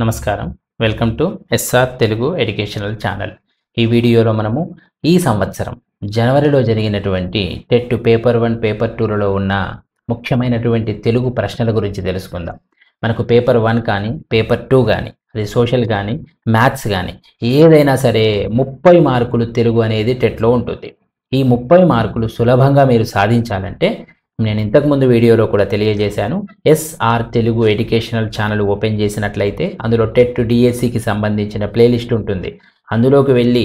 నమస్కారం. Welcome to SR Telugu educational channel. ఈ వీడియోలో మనము ఈ సంవత్సరం జనవరిలో జరిగినటువంటి టెట్ పేపర్ 1 పేపర్ 2లలో ఉన్న ముఖ్యమైనటువంటి తెలుగు ప్రశ్నల గురించి తెలుసుకుందాం. మనకు పేపర్ 1 కానీ పేపర్ 2 కానీ అది సోషల్ కానీ మ్యాథ్స్ కానీ ఏదైనా సరే 30 మార్కులు తెలుగు అనేది టెట్లో ఉంటుంది. ఈ 30 మార్కులు సులభంగా మీరు సాధించాలంటే నేను ఇంతకుముందు వీడియోలో కూడా తెలియజేశాను. SR Telugu educational channel open చేసినట్లయితే అందులో టెట్ డిఎస్సికి సంబంధించిన ప్లేలిస్ట్ ఉంటుంది. అందులోకి వెళ్ళి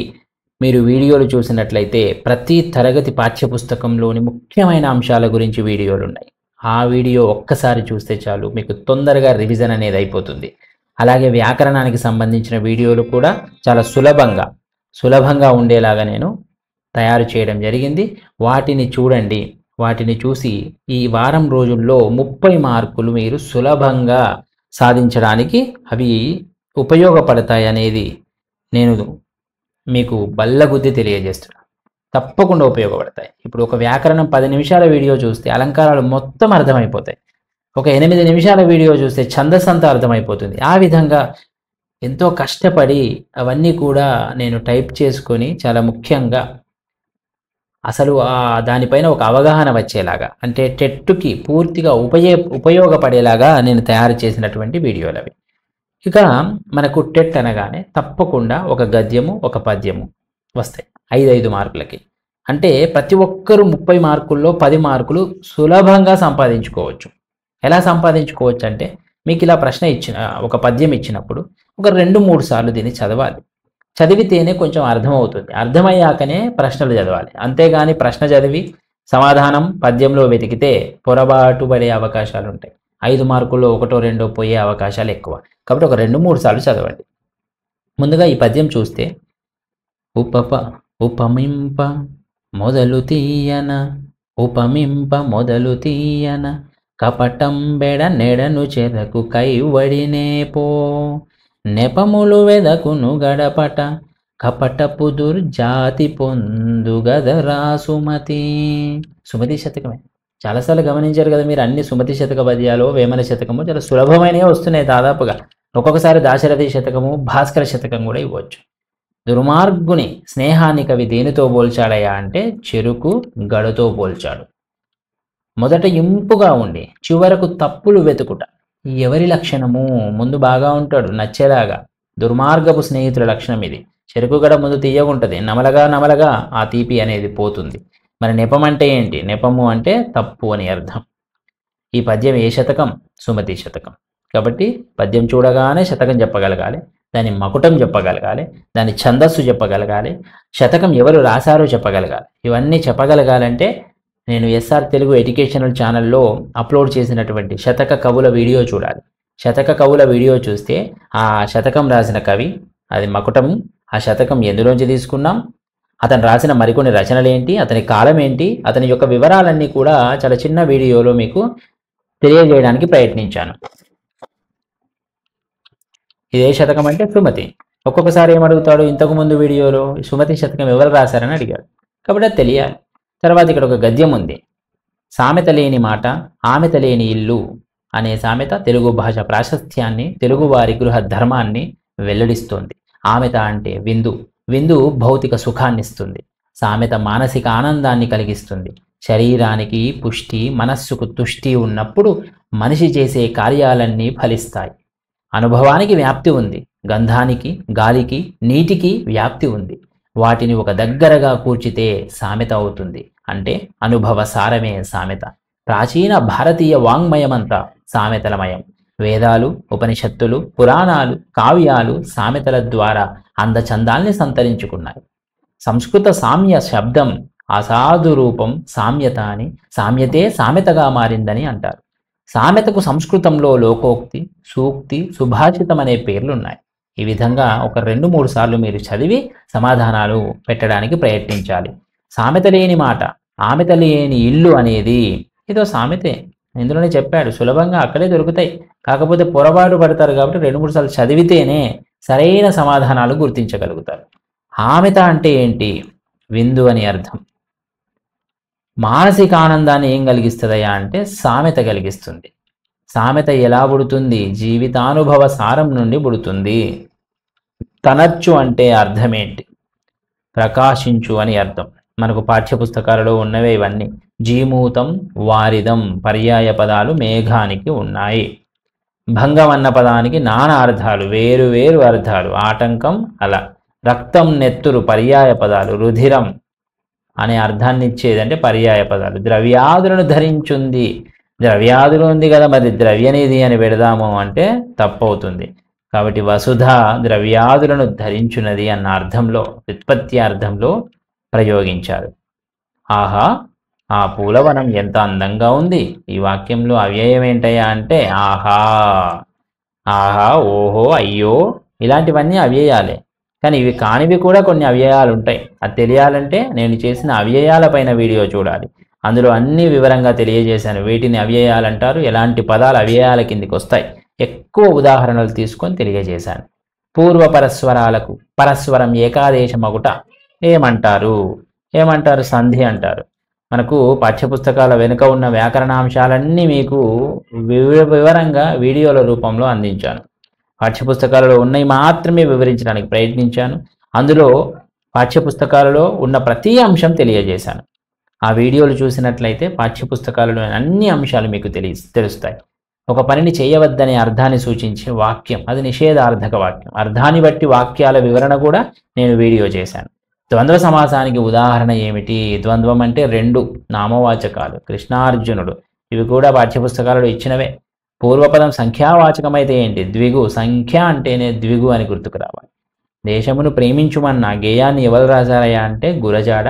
మీరు వీడియోలు చూసినట్లయితే ప్రతి తరగతి పాఠ్యపుస్తకంలోని ముఖ్యమైన అంశాల గురించి వీడియోలు ఉన్నాయి. ఆ వీడియో ఒక్కసారి చూస్తే చాలు, మీకు తొందరగా రివిజన్ అనేది అయిపోతుంది. అలాగే వ్యాకరణానికి సంబంధించిన వీడియోలు కూడా చాలా సులభంగా ఉండేలాగా నేను తయారు చేయడం జరిగింది. వాటిని చూడండి. వాటిని చూసి ఈ వారం రోజుల్లో 30 మార్కులు మీరు సులభంగా సాధించడానికి అవి ఉపయోగపడతాయి అనేది నేను మీకు బల్లగుద్ది తెలియజేస్తున్నాను. తప్పకుండా ఉపయోగపడతాయి. ఇప్పుడు ఒక వ్యాకరణం 10 నిమిషాల వీడియో చూస్తే అలంకారాలు మొత్తం అర్థమైపోతాయి. ఒక 8 నిమిషాల వీడియో చూస్తే ఛందస్సు అంతా అర్థమైపోతుంది. ఆ విధంగా ఎంతో కష్టపడి అవన్నీ కూడా నేను టైప్ చేసుకొని చాలా ముఖ్యంగా అసలు దానిపైన ఒక అవగాహన వచ్చేలాగా, అంటే టెట్కి పూర్తిగా ఉపయోగపడేలాగా నేను తయారు చేసినటువంటి వీడియోలు అవి. ఇక మనకు టెట్ అనగానే తప్పకుండా ఒక గద్యము ఒక పద్యము వస్తాయి 5 మార్కులకి. అంటే ప్రతి ఒక్కరూ 30 మార్కుల్లో 10 మార్కులు సులభంగా సంపాదించుకోవచ్చు. ఎలా సంపాదించుకోవచ్చు అంటే, మీకు ఇలా ప్రశ్న ఒక పద్యం ఇచ్చినప్పుడు ఒక 2-3 సార్లు దీన్ని చదవాలి. చదివితేనే కొంచెం అర్థమవుతుంది. అర్థమయ్యాకనే ప్రశ్నలు చదవాలి. అంతేగాని ప్రశ్న చదివి సమాధానం పద్యంలో వెతికితే పొరపాటు పడే అవకాశాలు ఉంటాయి. 5 మార్కుల్లో 1-2 పోయే అవకాశాలు ఎక్కువ. కాబట్టి ఒక 2-3 సార్లు చదవండి. ముందుగా ఈ పద్యం చూస్తే, ఉపమింప మొదలు తీయన కపటం బెడ నెడను చెరకు కైవడినే పో నెపములు వెదకును గడపట కపటపు దుర్జాతి పొందు గదరా సుమతి. సుమతి శతకమే. చాలాసార్లు గమనించారు కదా మీరు, అన్ని సుమతి శతక పద్యాలు, వేమన శతకము చాలా సులభమైనవి వస్తున్నాయి దాదాపుగా. ఒక్కొక్కసారి దాశరథి శతకము, భాస్కర శతకం కూడా ఇవ్వచ్చు. దుర్మార్గుని స్నేహాన్ని కవి దేనితో పోల్చాడయా అంటే చెరుకు గడతో పోల్చాడు. మొదట ఇంపుగా ఉండి చివరకు తప్పులు వెతుకుట ఎవరి లక్షణము? ముందు బాగా ఉంటాడు నచ్చేలాగా. దుర్మార్గపు స్నేహితుల లక్షణం ఇది. చెరుకు గడ ముందు తీయగుంటుంది, నమలగా ఆ తీపి అనేది పోతుంది. మరి నెపం అంటే ఏంటి? నెపము అంటే తప్పు అని అర్థం. ఈ పద్యం ఏ శతకం? సుమతి శతకం. కాబట్టి పద్యం చూడగానే శతకం చెప్పగలగాలి, దాని మకుటం చెప్పగలగాలి, దాని ఛందస్సు చెప్పగలగాలి, శతకం ఎవరు రాశారో చెప్పగలగాలి. ఇవన్నీ చెప్పగలగాలంటే నేను ఎస్ఆర్ తెలుగు ఎడ్యుకేషనల్ ఛానల్లో అప్లోడ్ చేసినటువంటి శతక కవుల వీడియో చూడాలి. శతక కవుల వీడియో చూస్తే ఆ శతకం రాసిన కవి, అది మకుటం, ఆ శతకం ఎందులోంచి తీసుకున్నాం, అతను రాసిన మరికొన్ని రచనలు ఏంటి, అతని కాలం ఏంటి, అతని యొక్క వివరాలన్నీ కూడా చాలా చిన్న వీడియోలో మీకు తెలియజేయడానికి ప్రయత్నించాను. ఇదే శతకం అంటే సుమతి. ఒక్కొక్కసారి ఏమడుగుతాడు, ఇంతకుముందు వీడియోలో సుమతి శతకం ఎవరు రాశారని అడిగాడు. కాబట్టి అది తెలియాలి. తర్వాత ఇక్కడ ఒక గద్యం ఉంది. సామెత లేని మాట ఆమెత లేని ఇల్లు అనే సామెత తెలుగు భాష ప్రాశస్త్యాన్ని, తెలుగువారి గృహ ధర్మాన్ని వెల్లడిస్తోంది. ఆమెత అంటే విందు భౌతిక సుఖాన్ని ఇస్తుంది. సామెత మానసిక ఆనందాన్ని కలిగిస్తుంది. శరీరానికి పుష్టి, మనస్సుకు తుష్టి ఉన్నప్పుడు మనిషి చేసే కార్యాలన్నీ ఫలిస్తాయి. అనుభవానికి వ్యాప్తి ఉంది. గంధానికి, గాలికి, నీటికి వ్యాప్తి ఉంది. వాటిని ఒక దగ్గరగా కూర్చితే సామెత అవుతుంది. అంటే అనుభవ సారమే సామెత. ప్రాచీన భారతీయ వాంగ్మయమంతా సామెతలమయం. వేదాలు, ఉపనిషత్తులు, పురాణాలు, కావ్యాలు సామెతల ద్వారా అందచందాల్ని సంతరించుకున్నాయి. సంస్కృత సామ్య శబ్దం అసాధు రూపం సామ్యత అని, సామ్యతే సామెతగా మారిందని అంటారు. సామెతకు సంస్కృతంలో లోకోక్తి, సూక్తి, సుభాషితం అనే పేర్లున్నాయి. ఈ విధంగా ఒక 2-3 సార్లు మీరు చదివి సమాధానాలు పెట్టడానికి ప్రయత్నించాలి. సామెత లేని మాట ఆమెత లేని ఇల్లు అనేది ఏదో సామెతే, ఇందులోనే చెప్పాడు. సులభంగా అక్కడే దొరుకుతాయి. కాకపోతే పొరపాటు పడతారు. కాబట్టి 2-3 సార్లు చదివితేనే సరైన సమాధానాలు గుర్తించగలుగుతారు. ఆమెత అంటే ఏంటి? విందు అని అర్థం. మానసిక ఆనందాన్ని ఏం కలిగిస్తుందయా అంటే సామెత కలిగిస్తుంది. సామెత ఎలా పుడుతుంది? జీవితానుభవ సారం నుండి పుడుతుంది. తనచ్చు అంటే అర్థమేంటి? ప్రకాశించు అని అర్థం. మనకు పాఠ్యపుస్తకాలలో ఉన్నవే ఇవన్నీ. జీమూతం, వారిదం పర్యాయ పదాలు మేఘానికి ఉన్నాయి. భంగం అన్న పదానికి నానా అర్థాలు, వేరు వేరు అర్థాలు. ఆటంకం అలా. రక్తం, నెత్తురు పర్యాయ పదాలు. రుధిరం అనే అర్థాన్ని ఇచ్చేదంటే పర్యాయ పదాలు. ద్రవ్యాదులను ధరించుంది, ద్రవ్యాదులు ఉంది కదా, మరి ద్రవ్యనిధి అని పెడదాము అంటే తప్పవుతుంది. కాబట్టి వసుధ ద్రవ్యాదులను ధరించున్నది అన్న అర్థంలో, వ్యుత్పత్తి అర్థంలో ప్రయోగించారు. ఆహా, ఆ పూలవనం ఎంత అందంగా ఉంది. ఈ వాక్యంలో అవ్యయం ఏంటయ్యా అంటే ఆహా, ఆహా, ఓహో, అయ్యో, ఇలాంటివన్నీ అవ్యయాలే. కానీ ఇవి కానివి కూడా కొన్ని అవ్యయాలు ఉంటాయి. అది తెలియాలంటే నేను చేసిన అవ్యయాలపైన వీడియో చూడాలి. అందులో అన్ని వివరంగా తెలియజేశాను. వీటిని అవ్యయాలు అంటారు, ఎలాంటి పదాలు అవ్యయాల కిందికి వస్తాయి, ఎక్కువ ఉదాహరణలు తీసుకొని తెలియజేశాను. పూర్వ పరస్వరాలకు పరస్వరం ఏకాదేశమగుట ఏమంటారు? సంధి అంటారు. మనకు పాఠ్యపుస్తకాల వెనుక ఉన్న వ్యాకరణాంశాలన్నీ మీకు వివరంగా వీడియోల రూపంలో అందించాను. పాఠ్యపుస్తకాలలో ఉన్నవి మాత్రమే వివరించడానికి ప్రయత్నించాను. అందులో పాఠ్యపుస్తకాలలో ఉన్న ప్రతి అంశం తెలియజేశాను. ఆ వీడియోలు చూసినట్లయితే పాఠ్యపుస్తకాలలో అన్ని అంశాలు మీకు తెలుస్తాయి. ఒక పనిని చేయవద్దనే అర్థాన్ని సూచించే వాక్యం, అది నిషేధార్థక వాక్యం. అర్థాన్ని బట్టి వాక్యాల వివరణ కూడా నేను వీడియో చేశాను. ద్వంద్వ సమాసానికి ఉదాహరణ ఏమిటి? ద్వంద్వం అంటే రెండు నామవాచకాలు, కృష్ణార్జునుడు, ఇవి కూడా పాఠ్యపుస్తకాలలో ఇచ్చినవే. పూర్వపదం సంఖ్యావాచకమైతే ఏంటి? ద్విగు. సంఖ్య అంటేనే ద్విగు అని గుర్తుకు రావాలి. దేశమును ప్రేమించుమన్న గేయాన్ని ఎవరు రాశారయ్యా అంటే గురజాడ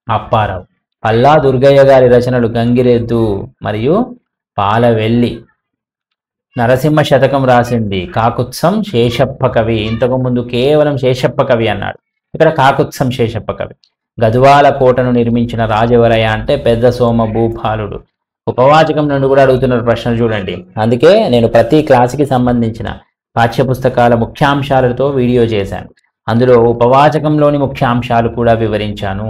అప్పారావు. పల్లా దుర్గయ్య గారి రచనలు గంగిరెద్దు మరియు పాలవెల్లి. నరసింహ శతకం రాసింది కాకుత్సం శేషప్ప కవి. ఇంతకుముందు కేవలం శేషప్ప కవి అన్నాడు, ఇక్కడ కాకుత్సం శేషప్ప కవి. గద్వాల కోటను నిర్మించిన రాజెవరయ్య అంటే పెద్ద సోమ భూపాలుడు. ఉపవాచకం నుండి కూడా అడుగుతున్నారు ప్రశ్నలు చూడండి. అందుకే నేను ప్రతి క్లాసుకి సంబంధించిన పాఠ్యపుస్తకాల ముఖ్యాంశాలతో వీడియో చేశాను. అందులో ఉపవాచకంలోని ముఖ్యాంశాలు కూడా వివరించాను.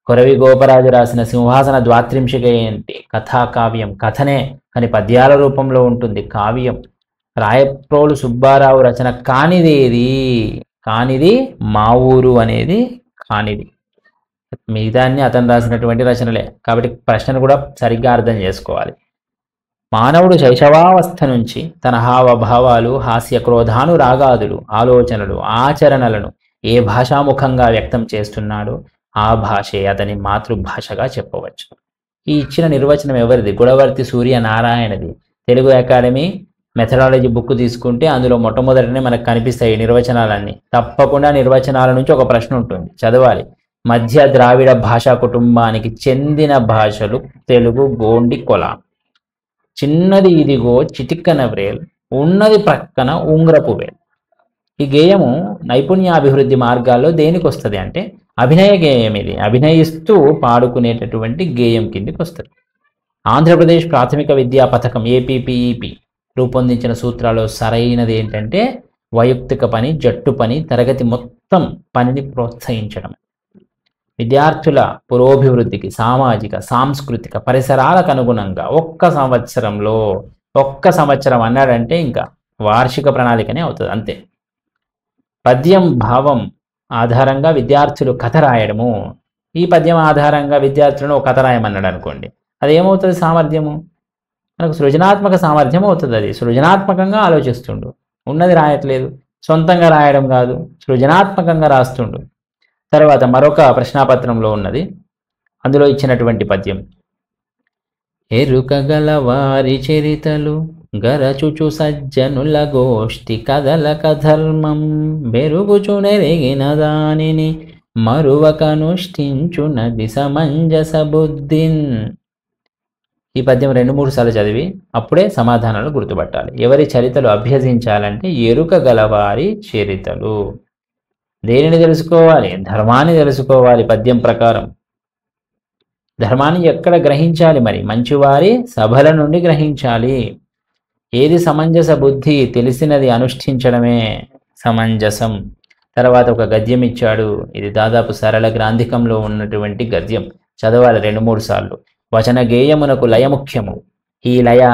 కొరవి గోపరాజు రాసిన సింహాసన ద్వాత్రింశిక ఏంటి? కథాకావ్యం. కథనే కానీ పద్యాల రూపంలో ఉంటుంది, కావ్యం. రాయప్రోలు సుబ్బారావు రచన కానిది మా ఊరు అనేది కానిది. మిగతాన్ని అతను రాసినటువంటి రచనలే. కాబట్టి ప్రశ్నను కూడా సరిగ్గా అర్థం చేసుకోవాలి. మానవుడు శైశవావస్థ నుంచి తన హావభావాలు, హాస్య క్రోధానురాగాదులు, ఆలోచనలు, ఆచరణలను ఏ భాషాముఖంగా వ్యక్తం చేస్తున్నాడో ఆ భాషే అతని మాతృభాషగా చెప్పవచ్చు. ఈ ఇచ్చిన నిర్వచనం ఎవరిది? గుడవర్తి సూర్యనారాయణది. తెలుగు అకాడమీ మెథడాలజీ బుక్ తీసుకుంటే అందులో మొట్టమొదటనే మనకు కనిపిస్తాయి నిర్వచనాలన్నీ. తప్పకుండా నిర్వచనాల నుంచి ఒక ప్రశ్న ఉంటుంది, చదవాలి. మధ్య ద్రావిడ భాషా కుటుంబానికి చెందిన భాషలు తెలుగు, గోండి, కొలాం. చిన్నది ఇదిగో చిటిక్కన వ్రేల్, ఉన్నది ప్రక్కన ఉంగరపు వేల్. ఈ గేయము నైపుణ్యాభివృద్ధి మార్గాల్లో దేనికి వస్తుంది అంటే అభినయ గేయం. ఇది అభినయిస్తూ పాడుకునేటటువంటి గేయం కిందికి వస్తుంది. ఆంధ్రప్రదేశ్ ప్రాథమిక విద్యా పథకం ఏపీపీఈపీ రూపొందించిన సూత్రాల్లో సరైనది ఏంటంటే వైయక్తిక పని, జట్టు పని, తరగతి మొత్తం పనిని ప్రోత్సహించడం. విద్యార్థుల పురోభివృద్ధికి సామాజిక, సాంస్కృతిక పరిసరాలకు అనుగుణంగా ఒక్క సంవత్సరం అన్నాడంటే ఇంకా వార్షిక ప్రణాళికనే అవుతుంది అంతే. పద్యం భావం ఆధారంగా విద్యార్థులు కథ రాయడము. ఈ పద్యం ఆధారంగా విద్యార్థులను ఒక కథ రాయమన్నాడు అనుకోండి, అది ఏమవుతుంది? సామర్థ్యము, మనకు సృజనాత్మక సామర్థ్యం అవుతుంది. అది సృజనాత్మకంగా ఆలోచిస్తుండు, ఉన్నది రాయట్లేదు, సొంతంగా రాయడం కాదు, సృజనాత్మకంగా రాస్తుండు. తర్వాత మరొక ప్రశ్నాపత్రంలో ఉన్నది, అందులో ఇచ్చినటువంటి పద్యం, ఎరుకగల వారి చరితలు గరచుచు సజ్జనుల గోష్ఠి కదలక ధర్మం బెరుగుచునెరిగిన దానిని మరువకనుష్ఠించునది సమంజస బుద్ధిన్. ఈ పద్యం 2-3 సార్లు చదివి అప్పుడే సమాధానాలు గుర్తుపట్టాలి. ఎవరి చరితలు అభ్యసించాలంటే ఎరుక గలవారి చరితలు. దేనిని తెలుసుకోవాలి? ధర్మాన్ని తెలుసుకోవాలి. పద్యం ప్రకారం ధర్మాన్ని ఎక్కడ గ్రహించాలి? మరి మంచివారి సభల నుండి గ్రహించాలి. ఏది సమంజస బుద్ధి? తెలిసినది అనుష్ఠించడమే సమంజసం. తర్వాత ఒక గద్యం ఇచ్చాడు, ఇది దాదాపు సరళ గ్రాంధికంలో ఉన్నటువంటి గద్యం, చదవాలి 2-3 సార్లు. వచన గేయమునకు లయ ముఖ్యము. ఈ లయ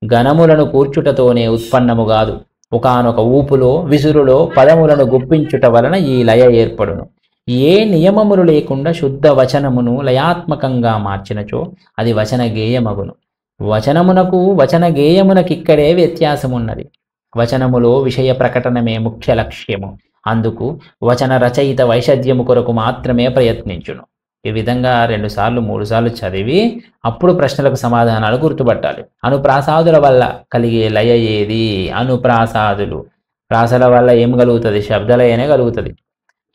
గణములను కూర్చుటతోనే ఉత్పన్నము కాదు. ఒకానొక ఊపులో విసురులో పదములను గుప్పించుట వలన ఈ లయ ఏర్పడును. ఏ నియమములు లేకుండా శుద్ధ వచనమును లయాత్మకంగా మార్చినచో అది వచన గేయమగును. వచనమునకు వచన గేయమునకిక్కడే వ్యత్యాసమున్నది. వచనములో విషయ ప్రకటనమే ముఖ్య లక్ష్యము. అందుకు వచన రచయిత వైషద్యము కొరకు మాత్రమే ప్రయత్నించును. ఈ విధంగా 2 సార్లు 3 సార్లు చదివి అప్పుడు ప్రశ్నలకు సమాధానాలు గుర్తుపట్టాలి. అనుప్రాసాదుల వల్ల కలిగే లయ ఏది? అనుప్రాసాదులు. ప్రాసల వల్ల ఏం కలుగుతుంది? శబ్దలయనే కలుగుతుంది.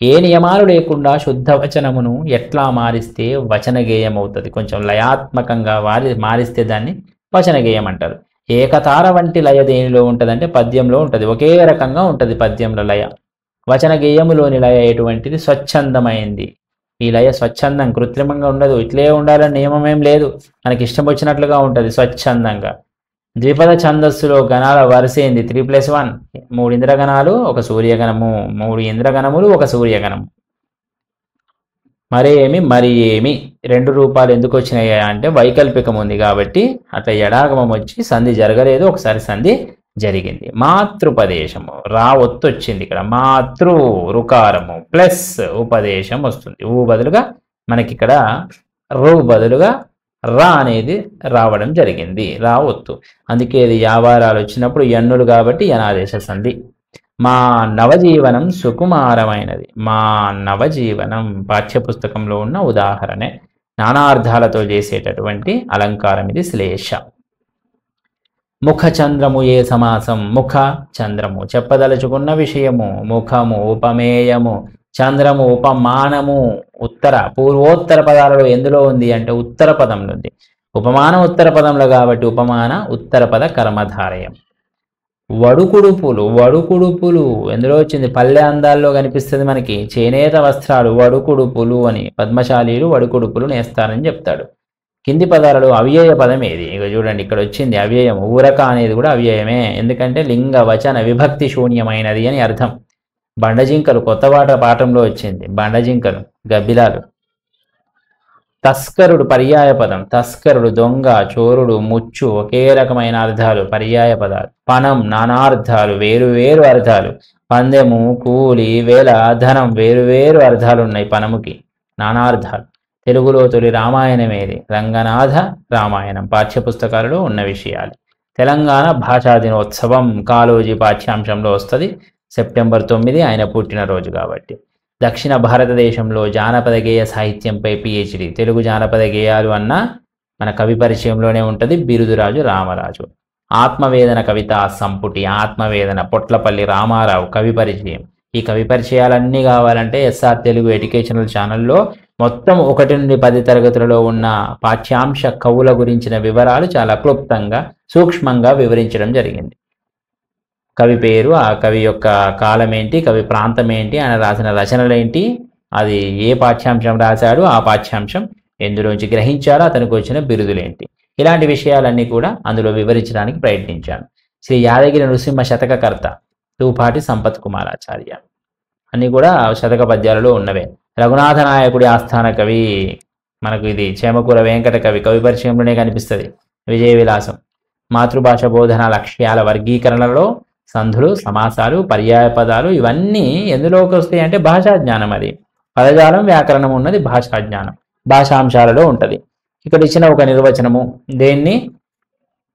ఏ నియమాలు లేకుండా శుద్ధ వచనమును ఎట్లా మారిస్తే వచన గేయం అవుతుంది? కొంచెం లయాత్మకంగా మారిస్తే దాన్ని వచన గేయం అంటారు. ఏకతార వంటి లయ దేనిలో ఉంటుందంటే పద్యంలో ఉంటుంది. ఒకే రకంగా ఉంటుంది పద్యంలో లయ. వచన గేయములోని లయ ఎటువంటిది? స్వచ్ఛందమైంది. ఈ లయ స్వచ్ఛందం, కృత్రిమంగా ఉండదు. ఇట్లే ఉండాలని నియమం ఏం లేదు. మనకి ఇష్టం వచ్చినట్లుగా ఉంటుంది స్వచ్ఛందంగా. ద్విపద ఛందస్సులో గణాల వరుసేంది 3+1. 3 ఇంద్రగణాలు, 1 సూర్యగణము. 3 ఇంద్రగణములు, 1 సూర్యగణము. మరి ఏమి 2 రూపాలు ఎందుకు వచ్చినాయి అంటే వైకల్పికం ఉంది కాబట్టి అట్లా ఎడాగమం వచ్చి సంధి జరగలేదు, ఒకసారి సంధి జరిగింది. మాతృపదేశము రా ఒత్తు వచ్చింది ఇక్కడ. మాతృ రుకారము ప్లస్ ఉపదేశం వస్తుంది. ఊ బదులుగా మనకి ఇక్కడ రు బదులుగా రా అనేది రావడం జరిగింది. రా ఒత్తు. అందుకే ఇది యావారాలు వచ్చినప్పుడు ఎన్నులు కాబట్టి యనాదేశ సంధి. మా నవజీవనం సుకుమారమైనది. మా నవజీవనం పాఠ్యపుస్తకంలో ఉన్న ఉదాహరణే. నానార్థాలతో చేసేటటువంటి అలంకారం ఇది శ్లేష. ముఖ చంద్రము ఏ సమాసం? ముఖ చంద్రము చెప్పదలుచుకున్న విషయము. ముఖము ఉపమేయము, చంద్రము ఉపమానము. పూర్వోత్తర పదాలలో ఎందులో ఉంది అంటే ఉత్తర పదంలో ఉంది. ఉపమానం ఉత్తర పదంలో కాబట్టి ఉపమాన ఉత్తర పద కర్మధారయం. వడుకుడుపులు ఎందులో వచ్చింది? పల్లె అందాల్లో కనిపిస్తుంది మనకి. చేనేత వస్త్రాలు వడుకుడుపులు అని. పద్మశాలీలు వడుకుడుపులు నేస్తారని చెప్తాడు. కింది పదాలలో అవ్యయ పదం ఏది? ఇక చూడండి, ఇక్కడ వచ్చింది అవ్యయం. ఊరక అనేది కూడా అవ్యయమే. ఎందుకంటే లింగ వచన విభక్తి శూన్యమైనది అని అర్థం. బండజింకలు కొత్త పాఠంలో వచ్చింది. బండజింకలు గబ్బిలాలు. తస్కరుడు పర్యాయ పదం. తస్కరుడు దొంగ, చోరుడు, ముచ్చు ఒకే రకమైన అర్థాలు పర్యాయ పదాలు. పణం నానార్థాలు, వేరు అర్థాలు. పందెము, కూలి, వేల, ధనం వేరు అర్థాలు ఉన్నాయి పణముకి, నానార్థాలు. తెలుగులో తొలి రామాయణం ఏది? రంగనాథ రామాయణం. పాఠ్యపుస్తకాలలో ఉన్న విషయాలు. తెలంగాణ భాషా దినోత్సవం కాళోజీ పాఠ్యాంశంలో వస్తుంది. సెప్టెంబర్ 9 ఆయన పుట్టినరోజు కాబట్టి. దక్షిణ భారతదేశంలో జానపద గేయ సాహిత్యంపై PhD. తెలుగు జానపద గేయాలు అన్న మన కవి పరిచయంలోనే ఉంటుంది. బిరుదురాజు రామరాజు. ఆత్మవేదన కవితా సంపుటి. ఆత్మవేదన పొట్లపల్లి రామారావు కవి పరిచయం. ఈ కవి పరిచయాలన్నీ కావాలంటే SR తెలుగు ఎడ్యుకేషనల్ ఛానల్లో మొత్తం 1 నుండి 10 తరగతులలో ఉన్న పాఠ్యాంశ కవుల గురించిన వివరాలు చాలా క్లుప్తంగా సూక్ష్మంగా వివరించడం జరిగింది. కవి పేరు, ఆ కవి యొక్క కాలం ఏంటి, కవి ప్రాంతం ఏంటి, ఆయన రాసిన రచనలేంటి, అది ఏ పాఠ్యాంశం రాశాడు, ఆ పాఠ్యాంశం ఎందులోంచి గ్రహించారో, అతనికి వచ్చిన బిరుదులేంటి, ఇలాంటి విషయాలన్నీ కూడా అందులో వివరించడానికి ప్రయత్నించాను. శ్రీ యాదగిరి నృసింహ శతకకర్త తూపాటి సంపత్ కుమారాచార్య. అన్నీ కూడా శతక పద్యాలలో ఉన్నవే. రఘునాథ నాయకుడి ఆస్థాన కవి మనకు ఇది చేమకూర వెంకట కవి పరిచయంలోనే కనిపిస్తుంది. విజయ విలాసం. మాతృభాష బోధన లక్ష్యాల వర్గీకరణలో సంధులు, సమాసాలు, పర్యాయ పదాలు ఇవన్నీ ఎందులోకి వస్తాయి అంటే భాషా జ్ఞానం. అది పదజాలం, వ్యాకరణం ఉన్నది భాషా జ్ఞానం, భాషాంశాలలో ఉంటుంది. ఇక్కడ ఇచ్చిన ఒక నిర్వచనము.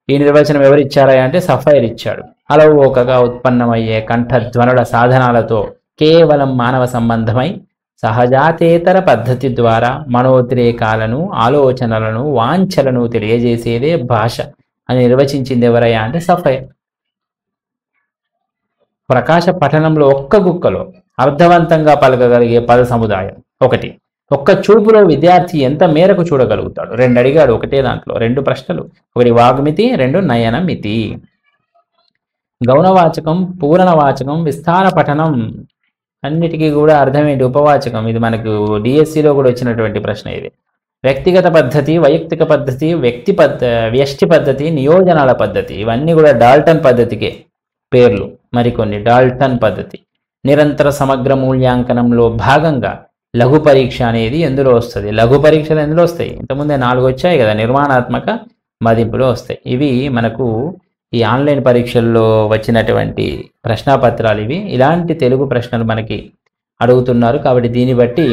ఈ నిర్వచనం ఎవరు ఇచ్చారా అంటే సఫైర్ ఇచ్చాడు. అలవోకగా ఉత్పన్నమయ్యే కంఠధ్వనుల సాధనాలతో కేవలం మానవ సంబంధమై సహజాతేతర పద్ధతి ద్వారా మనోద్రేకాలను, ఆలోచనలను, వాంఛలను తెలియజేసేదే భాష అని నిర్వచించింది ఎవరయ్యా అంటే సఫైర్. ప్రకాశ పఠనంలో ఒక్క గుక్కలో అర్థవంతంగా పలకగలిగే పద సముదాయం ఒకటి. ఒక్క చూపులో విద్యార్థి ఎంత మేరకు చూడగలుగుతాడు? 2 అడిగాడు ఒకటే దాంట్లో, 2 ప్రశ్నలు. ఒకటి వాగ్మితి, 2 నయనమితి. గౌణవాచకం, పూరణవాచకం, విస్తార పఠనం అన్నిటికీ కూడా అర్థం ఏంటి? ఉపవాచకం. ఇది మనకు డిఎస్సిలో కూడా వచ్చినటువంటి ప్రశ్న ఇది. వ్యక్తిగత పద్ధతి, వైయక్తిక పద్ధతి, వ్యష్టి పద్ధతి, నియోజనాల పద్ధతి ఇవన్నీ కూడా డాల్టన్ పద్ధతికే పేర్లు. మరికొన్ని డాల్టన్ పద్ధతి. నిరంతర సమగ్ర మూల్యాంకనంలో భాగంగా లఘు పరీక్ష అనేది ఎందులో వస్తుంది? లఘు పరీక్షలు ఎందులో వస్తాయి? ఇంతకుముందే 4 వచ్చాయి కదా. నిర్మాణాత్మక, మదింపులు వస్తాయి. ఇవి మనకు ఈ ఆన్లైన్ పరీక్షల్లో వచ్చినటువంటి ప్రశ్నాపత్రాలు ఇవి. ఇలాంటి తెలుగు ప్రశ్నలు మనకి అడుగుతున్నారు. కాబట్టి దీన్ని బట్టి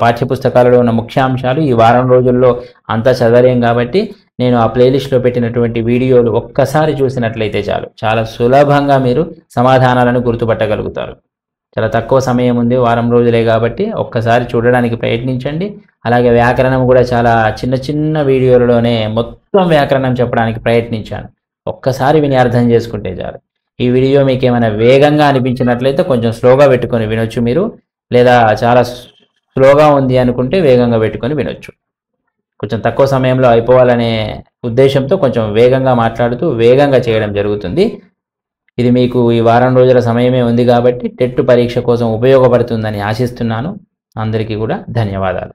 పాఠ్యపుస్తకాలలో ఉన్న ముఖ్యాంశాలు ఈ వారం రోజుల్లో అంతా చదవలేం కాబట్టి నేను ఆ ప్లేలిస్ట్లో పెట్టినటువంటి వీడియోలు ఒక్కసారి చూసినట్లయితే చాలు, చాలా సులభంగా మీరు సమాధానాలను గుర్తుపట్టగలుగుతారు. చాలా తక్కువ సమయం ఉంది, వారం రోజులే కాబట్టి ఒక్కసారి చూడడానికి ప్రయత్నించండి. అలాగే వ్యాకరణం కూడా చాలా చిన్న చిన్న వీడియోలలోనే మొత్తం వ్యాకరణం చెప్పడానికి ప్రయత్నించాను. ఒక్కసారి విని అర్థం చేసుకుంటే చాలు. ఈ వీడియో మీకు ఏమైనా వేగంగా అనిపించినట్లయితే కొంచెం స్లోగా పెట్టుకొని వినొచ్చు మీరు, లేదా చాలా స్లోగా ఉంది అనుకుంటే వేగంగా పెట్టుకొని వినొచ్చు. కొంచెం తక్కువ సమయంలో అయిపోవాలనే ఉద్దేశంతో కొంచెం వేగంగా మాట్లాడుతూ వేగంగా చేయడం జరుగుతుంది. ఇది మీకు ఈ వారం రోజుల సమయమే ఉంది కాబట్టి టెట్ పరీక్ష కోసం ఉపయోగపడుతుందని ఆశిస్తున్నాను. అందరికీ కూడా ధన్యవాదాలు.